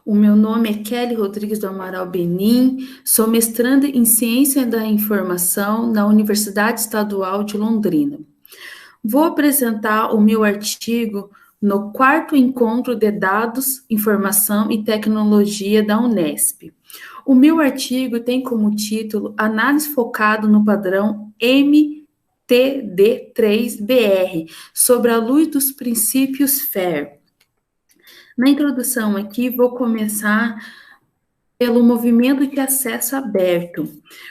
O meu nome é Kelly Rodrigues do Amaral Benim, sou mestranda em Ciência da Informação na Universidade Estadual de Londrina. Vou apresentar o meu artigo no quarto encontro de Dados, Informação e Tecnologia da Unesp. O meu artigo tem como título Análise focada no padrão MTD3-BR, sobre a luz dos princípios FAIR. Na introdução aqui, vou começar pelo movimento de acesso aberto.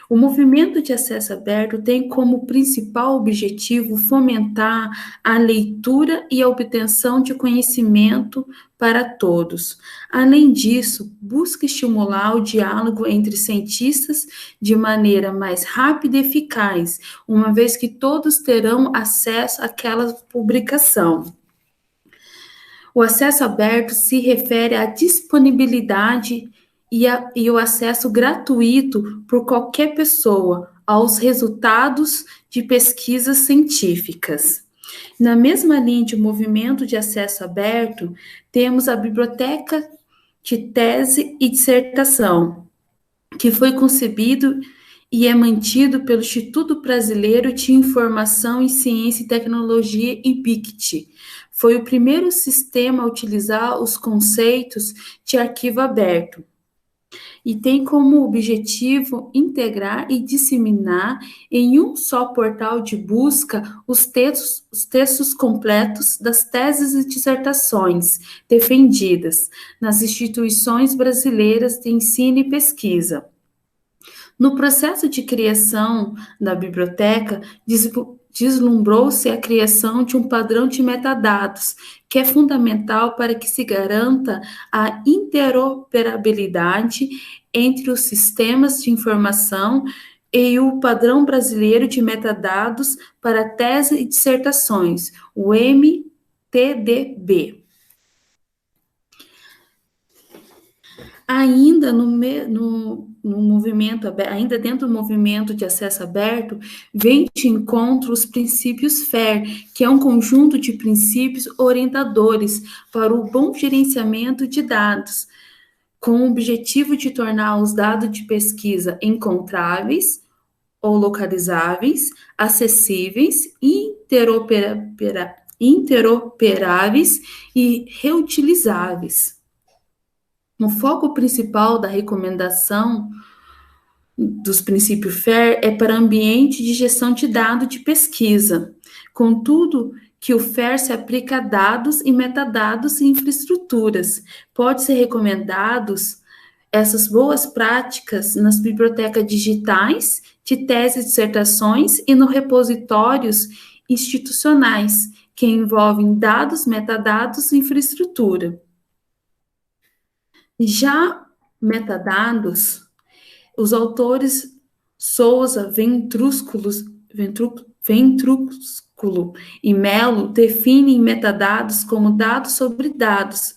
O movimento de acesso aberto tem como principal objetivo fomentar a leitura e a obtenção de conhecimento para todos. Além disso, busca estimular o diálogo entre cientistas de maneira mais rápida e eficaz, uma vez que todos terão acesso àquela publicação. O acesso aberto se refere à disponibilidade e o acesso gratuito por qualquer pessoa aos resultados de pesquisas científicas. Na mesma linha de movimento de acesso aberto, temos a Biblioteca de Tese e Dissertação, que foi concebido e é mantido pelo Instituto Brasileiro de Informação em Ciência e Tecnologia, IBICT. Foi o primeiro sistema a utilizar os conceitos de arquivo aberto e tem como objetivo integrar e disseminar em um só portal de busca os textos completos das teses e dissertações defendidas nas instituições brasileiras de ensino e pesquisa. No processo de criação da biblioteca, deslumbrou-se a criação de um padrão de metadados, que é fundamental para que se garanta a interoperabilidade entre os sistemas de informação e o Padrão Brasileiro de Metadados para Tese e Dissertações, o MTDB. Ainda no movimento, ainda dentro do movimento de acesso aberto, vem de encontro os princípios FAIR, que é um conjunto de princípios orientadores para o bom gerenciamento de dados, com o objetivo de tornar os dados de pesquisa encontráveis ou localizáveis, acessíveis, interoperáveis e reutilizáveis. O foco principal da recomendação dos princípios FAIR é para ambiente de gestão de dados de pesquisa. Contudo, que o FAIR se aplica a dados e metadados e infraestruturas. Pode ser recomendados essas boas práticas nas bibliotecas digitais de teses e dissertações e nos repositórios institucionais, que envolvem dados, metadados e infraestrutura. Já metadados, os autores Souza, Ventrúsculo e Melo definem metadados como dados sobre dados.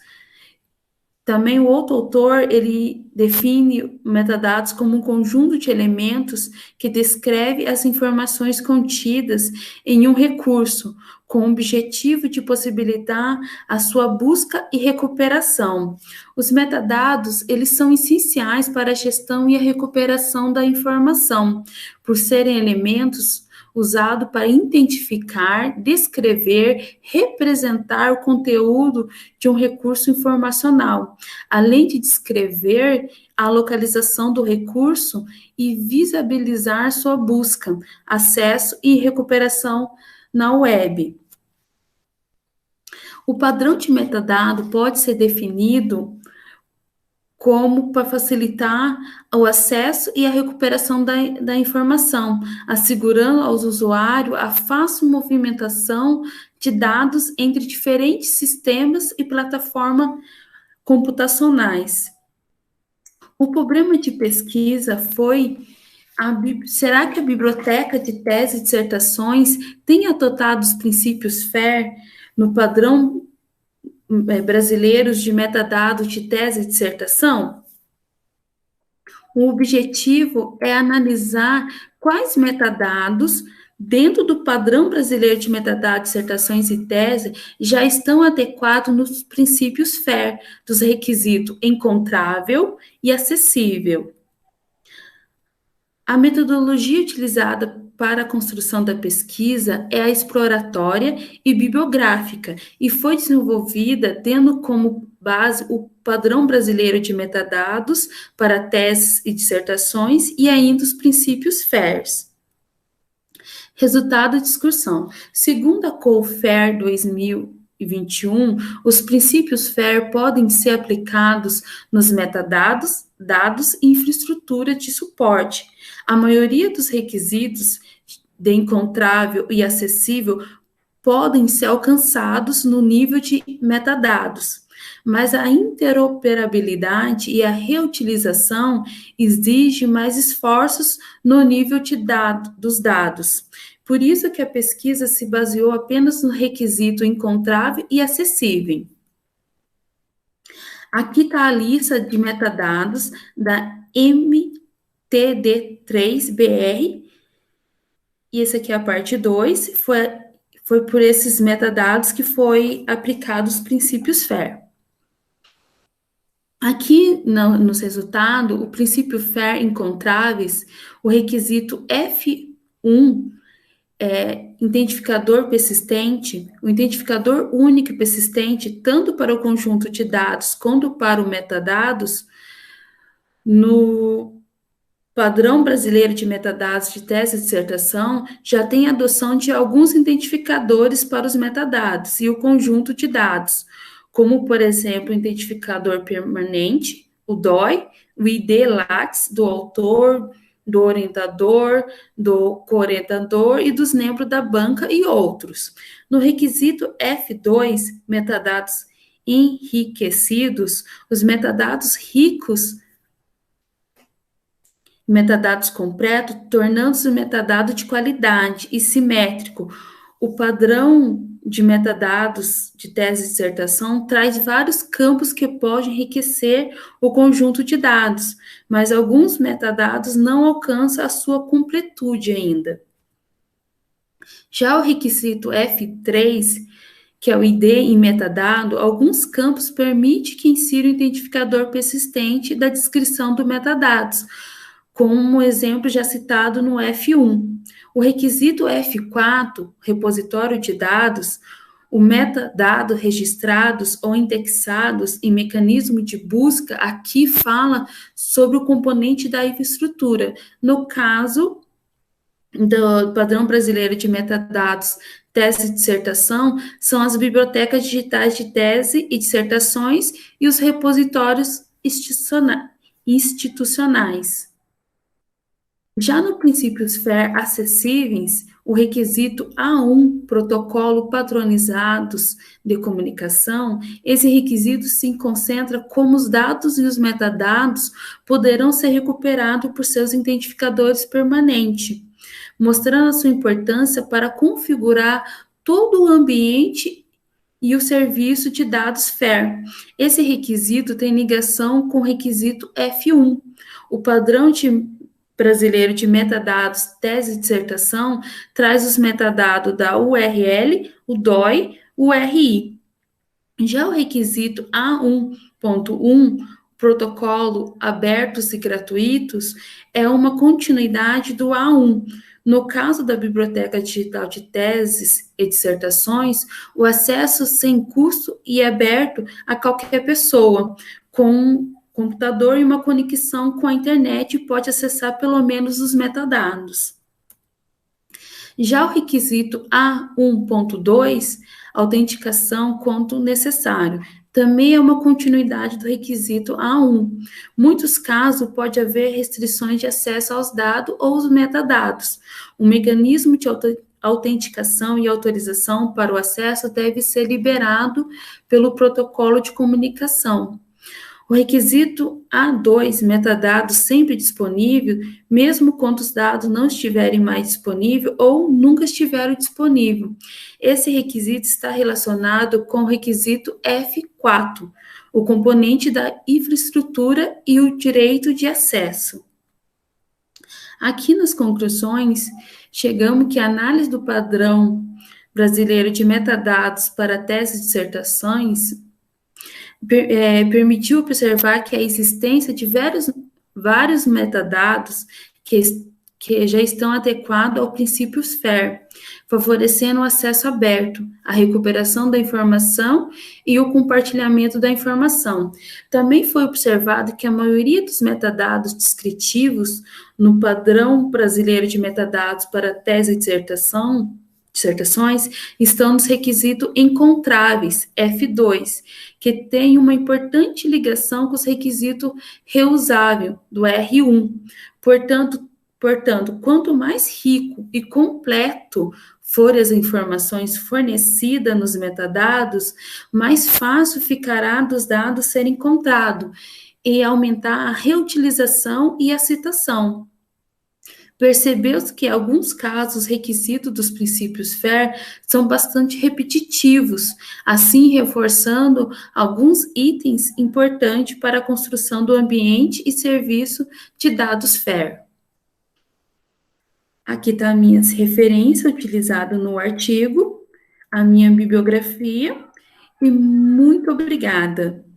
Também o outro autor, ele define metadados como um conjunto de elementos que descreve as informações contidas em um recurso, com o objetivo de possibilitar a sua busca e recuperação. Os metadados, eles são essenciais para a gestão e a recuperação da informação, por serem elementos usados para identificar, descrever, representar o conteúdo de um recurso informacional, além de descrever a localização do recurso e visibilizar sua busca, acesso e recuperação na web. O padrão de metadado pode ser definido como para facilitar o acesso e a recuperação da informação, assegurando aos usuários a fácil movimentação de dados entre diferentes sistemas e plataformas computacionais. O problema de pesquisa foi: será que a biblioteca de tese e dissertações tem adotado os princípios FAIR no padrão brasileiros de metadados de tese e dissertação? O objetivo é analisar quais metadados dentro do padrão brasileiro de metadados, dissertações e tese, já estão adequados nos princípios FAIR, dos requisitos encontrável e acessível. A metodologia utilizada para a construção da pesquisa é a exploratória e bibliográfica e foi desenvolvida tendo como base o padrão brasileiro de metadados para teses e dissertações e ainda os princípios FAIRs. Resultado de discussão. Segundo a COFAIR 2021, os princípios FAIR podem ser aplicados nos metadados, dados e infraestrutura de suporte. A maioria dos requisitos de encontrável e acessível podem ser alcançados no nível de metadados, mas a interoperabilidade e a reutilização exigem mais esforços no nível dos dados. Por isso que a pesquisa se baseou apenas no requisito encontrável e acessível. Aqui está a lista de metadados da MTD3BR, e essa aqui é a parte 2, foi por esses metadados que foi aplicado os princípios FAIR. Aqui nos resultados, o princípio FAIR encontráveis, o requisito F1 identificador persistente, o identificador único e persistente, tanto para o conjunto de dados quanto para o metadados, no padrão brasileiro de metadados de tese e dissertação, já tem adoção de alguns identificadores para os metadados e o conjunto de dados, como, por exemplo, o identificador permanente, o DOI, o ID-LATS do autor, do orientador, do coorientador e dos membros da banca e outros. No requisito F2, metadados enriquecidos, os metadados ricos, metadados completos, tornando-se um metadado de qualidade e simétrico. O padrão de metadados de tese e dissertação traz vários campos que podem enriquecer o conjunto de dados, mas alguns metadados não alcançam a sua completude ainda. Já o requisito F3, que é o ID em metadado, alguns campos permitem que insira o identificador persistente da descrição do metadados, como um exemplo já citado no F1. O requisito F4, repositório de dados, o metadado registrados ou indexados em mecanismo de busca, aqui fala sobre o componente da infraestrutura. No caso do padrão brasileiro de metadados, tese e dissertação, são as bibliotecas digitais de tese e dissertações e os repositórios institucionais. Já no princípios FAIR acessíveis, o requisito A1, protocolo padronizados de comunicação, esse requisito se concentra como os dados e os metadados poderão ser recuperados por seus identificadores permanentes, mostrando a sua importância para configurar todo o ambiente e o serviço de dados FAIR. Esse requisito tem ligação com o requisito F1. O padrão brasileiro de metadados, tese e dissertação, traz os metadados da URL, o DOI, o URI. Já o requisito A1.1, protocolo abertos e gratuitos, é uma continuidade do A1. No caso da Biblioteca Digital de Teses e Dissertações, o acesso sem custo e aberto a qualquer pessoa, com computador e uma conexão com a internet pode acessar pelo menos os metadados. Já o requisito A1.2, autenticação quanto necessário, também é uma continuidade do requisito A1. Muitos casos pode haver restrições de acesso aos dados ou os metadados. O mecanismo de autenticação e autorização para o acesso deve ser liberado pelo protocolo de comunicação. O requisito A2, metadados sempre disponível, mesmo quando os dados não estiverem mais disponíveis ou nunca estiveram disponíveis. Esse requisito está relacionado com o requisito F4, o componente da infraestrutura e o direito de acesso. Aqui nas conclusões, chegamos que a análise do padrão brasileiro de metadados para teses e dissertações permitiu observar que a existência de vários metadados que, que já estão adequados ao princípio FAIR, favorecendo o acesso aberto, a recuperação da informação e o compartilhamento da informação. Também foi observado que a maioria dos metadados descritivos no padrão brasileiro de metadados para tese e dissertações estão nos requisitos encontráveis, F2, que tem uma importante ligação com os requisitos reusável, do R1. Portanto, quanto mais rico e completo forem as informações fornecidas nos metadados, mais fácil ficará dos dados serem encontrados e aumentar a reutilização e a citação. Percebeu-se que, em alguns casos, os requisitos dos princípios FAIR são bastante repetitivos, assim reforçando alguns itens importantes para a construção do ambiente e serviço de dados FAIR. Aqui está a minha referência utilizada no artigo, a minha bibliografia, e muito obrigada.